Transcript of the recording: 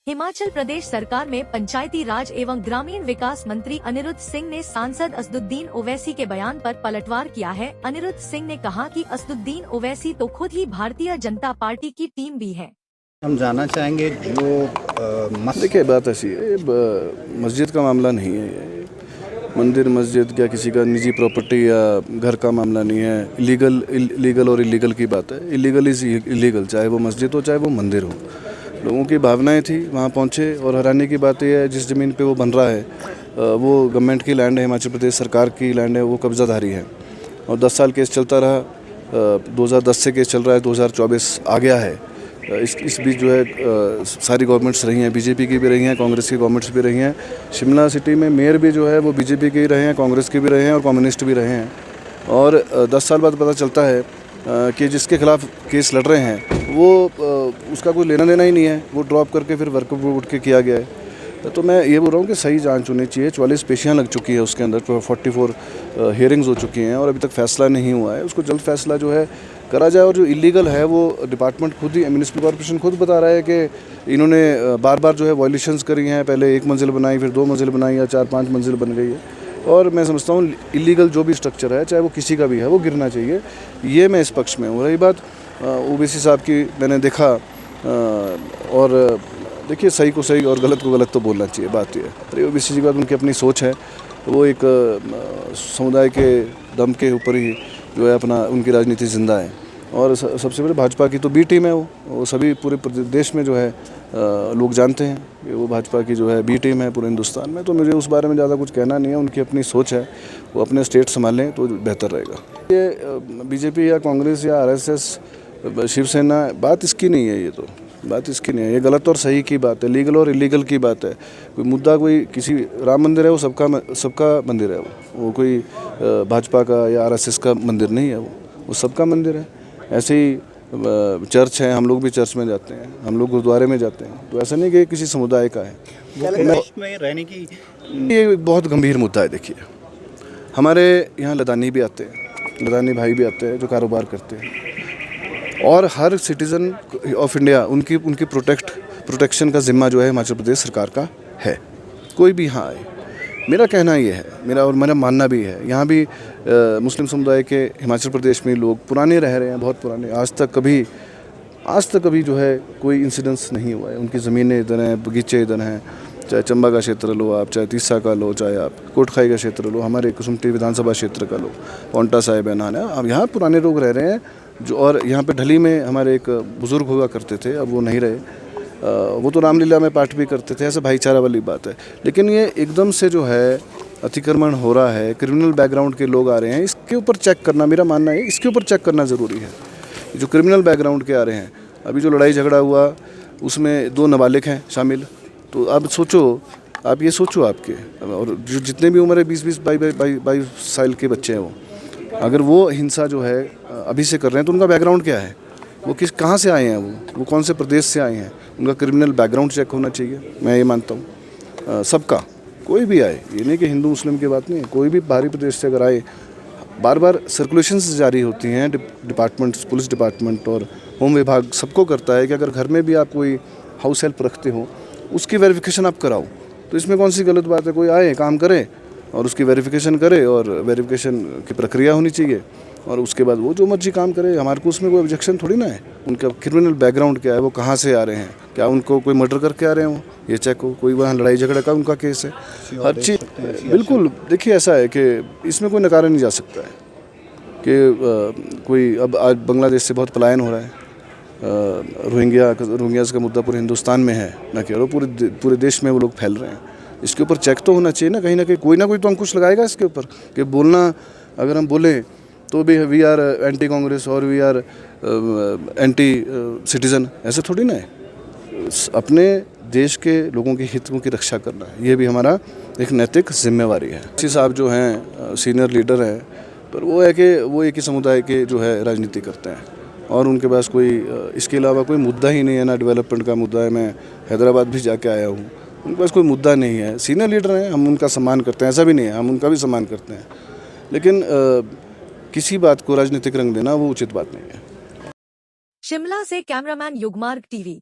हिमाचल प्रदेश सरकार में पंचायती राज एवं ग्रामीण विकास मंत्री अनिरुद्ध सिंह ने सांसद असदुद्दीन ओवैसी के बयान पर पलटवार किया है। अनिरुद्ध सिंह ने कहा कि असदुद्दीन ओवैसी तो खुद ही भारतीय जनता पार्टी की टीम भी है। हम जानना चाहेंगे जो देखिए, बात ऐसी है, मस्जिद का मामला नहीं है ये। मंदिर मस्जिद क्या किसी का निजी प्रॉपर्टी या घर का मामला नहीं है। लीगल और इलीगल की बात है। इलीगल इज इलीगल, चाहे वो मस्जिद हो चाहे वो मंदिर हो। लोगों की भावनाएं थी, वहाँ पहुँचे और हैरानी की बात यह है जिस ज़मीन पे वो बन रहा है वो गवर्नमेंट की लैंड है, हिमाचल प्रदेश सरकार की लैंड है, वो कब्जाधारी है। और 10 साल केस चलता रहा, 2010 से केस चल रहा है, 2024 आ गया है। इस बीच जो है सारी गवर्नमेंट्स रही हैं, बीजेपी की भी रही हैं, कांग्रेस की गवर्नमेंट्स भी रही हैं। शिमला सिटी में मेयर भी जो है वो बीजेपी के ही रहे हैं, कांग्रेस के भी रहे हैं और कम्युनिस्ट भी रहे हैं। और 10 साल बाद पता चलता है कि जिसके खिलाफ केस लड़ रहे हैं वो उसका कोई लेना देना ही नहीं है, वो ड्रॉप करके फिर वर्कआउट उठ के किया गया है। तो मैं ये बोल रहा हूँ कि सही जांच होनी चाहिए। 44 पेशियाँ लग चुकी है उसके अंदर, 44 हियरिंग्स हो चुकी हैं और अभी तक फैसला नहीं हुआ है। उसको जल्द फैसला जो है करा जाए। और जो इलीगल है वो डिपार्टमेंट खुद ही, म्यूनिसिपल कॉर्पोरेशन खुद बता रहा है कि इन्होंने बार बार जो है वायलेशंस करी हैं। पहले 1 मंजिल बनाई, फिर 2 मंजिल बनाई या 4-5 मंजिल बन गई है। और मैं समझता हूँ इलीगल जो भी स्ट्रक्चर है, चाहे वो किसी का भी है, वो गिरना चाहिए। ये मैं इस पक्ष में हूँ। रही बात ओबीसी साहब की, मैंने देखा और देखिए, सही को सही और गलत को गलत तो बोलना चाहिए। बात ये है, ओबीसी की बात उनकी अपनी सोच है। वो एक समुदाय के दम के ऊपर ही जो है अपना उनकी राजनीति जिंदा है। और सबसे पहले भाजपा की तो बी टीम है। वो सभी पूरे देश में जो है लोग जानते हैं कि वो भाजपा की जो है बी टीम है पूरे हिंदुस्तान में। तो मुझे उस बारे में ज़्यादा कुछ कहना नहीं है। उनकी अपनी सोच है, वो अपने स्टेट संभालें तो बेहतर रहेगा। ये बीजेपी या कांग्रेस या आरएसएस, शिवसेना, बात इसकी नहीं है। ये तो बात इसकी नहीं है। ये गलत और सही की बात है, लीगल और इलीगल की बात है। कोई मुद्दा, कोई किसी राम मंदिर है, वो सबका मंदिर है। वो कोई भाजपा का या आरएसएस का मंदिर नहीं है। वो सबका मंदिर है। ऐसे ही चर्च है, हम लोग भी चर्च में जाते हैं, हम लोग गुरुद्वारे में जाते हैं। तो ऐसा नहीं कि किसी समुदाय का है। में रहने की ये बहुत गंभीर मुद्दा है। देखिए, हमारे यहाँ लदानी भी आते हैं, लदानी भाई भी आते हैं जो कारोबार करते हैं। और हर सिटीज़न ऑफ इंडिया, उनकी प्रोटेक्शन का जिम्मा जो है हिमाचल प्रदेश सरकार का है। कोई भी यहाँ आए, मेरा कहना ये है, मेरा मानना भी है। यहाँ भी मुस्लिम समुदाय के हिमाचल प्रदेश में लोग पुराने रह रहे हैं, बहुत पुराने। आज तक कभी जो है कोई इंसिडेंस नहीं हुआ है। उनकी ज़मीनें इधर हैं, बगीचे इधर हैं। चाहे चंबा का क्षेत्र लो आप, चाहे तीसा का लो, चाहे आप कोटखाई का क्षेत्र लो, हमारे कुसुम्पटी विधानसभा क्षेत्र का लो, पौंटा साहिब है, नाना। अब यहाँ पुराने लोग रह रहे हैं जो। और यहाँ पे ढली में हमारे एक बुज़ुर्ग हुआ करते थे, अब वो नहीं रहे। वो तो रामलीला में पाठ भी करते थे। ऐसे भाईचारा वाली बात है। लेकिन ये एकदम से जो है अतिक्रमण हो रहा है, क्रिमिनल बैकग्राउंड के लोग आ रहे हैं, इसके ऊपर चेक करना, मेरा मानना है इसके ऊपर चेक करना ज़रूरी है। जो क्रिमिनल बैकग्राउंड के आ रहे हैं, अभी जो लड़ाई झगड़ा हुआ उसमें 2 नाबालिग हैं शामिल। तो अब सोचो, आप ये सोचो, आपके और जो जितने भी उम्र है 20-20, 22 साल के बच्चे हैं, वो अगर वो हिंसा जो है अभी से कर रहे हैं तो उनका बैकग्राउंड क्या है, वो कहाँ से आए हैं, वो कौन से प्रदेश से आए हैं, उनका क्रिमिनल बैकग्राउंड चेक होना चाहिए। मैं ये मानता हूँ सबका, कोई भी आए, ये नहीं कि हिंदू मुस्लिम की बात नहीं है, कोई भी बाहरी प्रदेश से अगर आए। बार बार सर्कुलेशंस जारी होती हैं डिपार्टमेंट्स, पुलिस डिपार्टमेंट और होम विभाग सबको करता है कि अगर घर में भी आप कोई हाउस हेल्प रखते हो, उसकी वेरिफिकेशन आप कराओ। तो इसमें कौन सी गलत बात है? कोई आए, काम करे और उसकी वेरिफिकेशन करे, और वेरिफिकेशन की प्रक्रिया होनी चाहिए, और उसके बाद वो जो मर्जी काम करे। हमारे को उसमें कोई ऑब्जेक्शन थोड़ी ना है। उनका क्रिमिनल बैकग्राउंड क्या है, वो कहाँ से आ रहे हैं, क्या उनको कोई मर्डर करके आ रहे हो, ये चेक हो। कोई वहाँ लड़ाई झगड़ा का उनका केस है, हर चीज़ बिल्कुल। देखिए, ऐसा है कि इसमें कोई नकारा नहीं जा सकता है कि कोई, अब आज बांग्लादेश से बहुत पलायन हो रहा है। रोहिंग्यास का मुद्दा पूरे हिंदुस्तान में है, न केवल पूरे देश में वो लोग फैल रहे हैं। इसके ऊपर चेक तो होना चाहिए ना कहीं कोई ना कोई तो अंकुश लगाएगा इसके ऊपर। कि बोलना, अगर हम बोलें तो भी वी आर एंटी कांग्रेस और वी आर एंटी सिटीज़न, ऐसे थोड़ी ना है। अपने देश के लोगों के हितों की रक्षा करना है, ये भी हमारा एक नैतिक जिम्मेवारी है। इसी साहब जो हैं सीनियर लीडर हैं, पर वो है कि वो एक ही समुदाय के जो है राजनीति करते हैं और उनके पास कोई इसके अलावा कोई मुद्दा ही नहीं है। ना डेवलपमेंट का मुद्दा है। मैं हैदराबाद भी जाके आया हूँ, उनके पास कोई मुद्दा नहीं है। सीनियर लीडर हैं, हम उनका सम्मान करते हैं, ऐसा भी नहीं है, हम उनका भी सम्मान करते हैं। लेकिन किसी बात को राजनीतिक रंग देना वो उचित बात नहीं है। शिमला से कैमरामैन युगमार्ग टीवी।